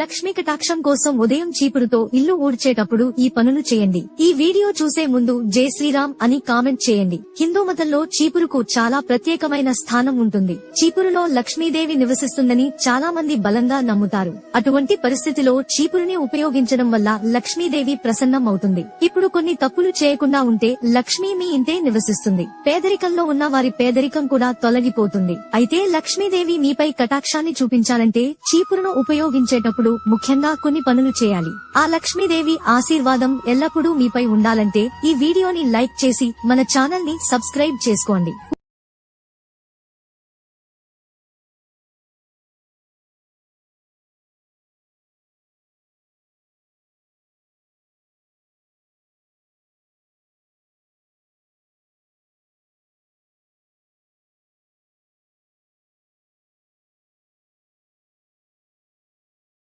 లక్ష్మీ కటాక్షం కోసం ఉదయం చీపురుతో ఇల్లు ఊడ్చేటప్పుడు ఈ పనులు చేయండి. ఈ వీడియో చూసే ముందు జై శ్రీరామ్ అని కామెంట్ చేయండి. హిందూ మతంలో చీపురుకు చాలా ప్రత్యేకమైన స్థానం ఉంటుంది. చీపురులో లక్ష్మీదేవి నివసిస్తుందని చాలా మంది బలంగా నమ్ముతారు. అటువంటి పరిస్థితిలో చీపురుని ఉపయోగించడం వల్ల లక్ష్మీదేవి ప్రసన్నం అవుతుంది. ఇప్పుడు కొన్ని తప్పులు చేయకుండా ఉంటే లక్ష్మీ మీ ఇంటే నివసిస్తుంది. పేదరికంలో ఉన్న వారి పేదరికం కూడా తొలగిపోతుంది. అయితే లక్ష్మీదేవి మీపై కటాక్షాన్ని చూపించాలంటే చీపురును ఉపయోగించేటప్పుడు ముఖ్యంగా కొన్ని పనులు చేయాలి. ఆ లక్ష్మీదేవి ఆశీర్వాదం ఎల్లప్పుడూ మీపై ఉండాలంటే ఈ వీడియోని లైక్ చేసి మన ఛానల్ ని సబ్స్క్రైబ్ చేసుకోండి.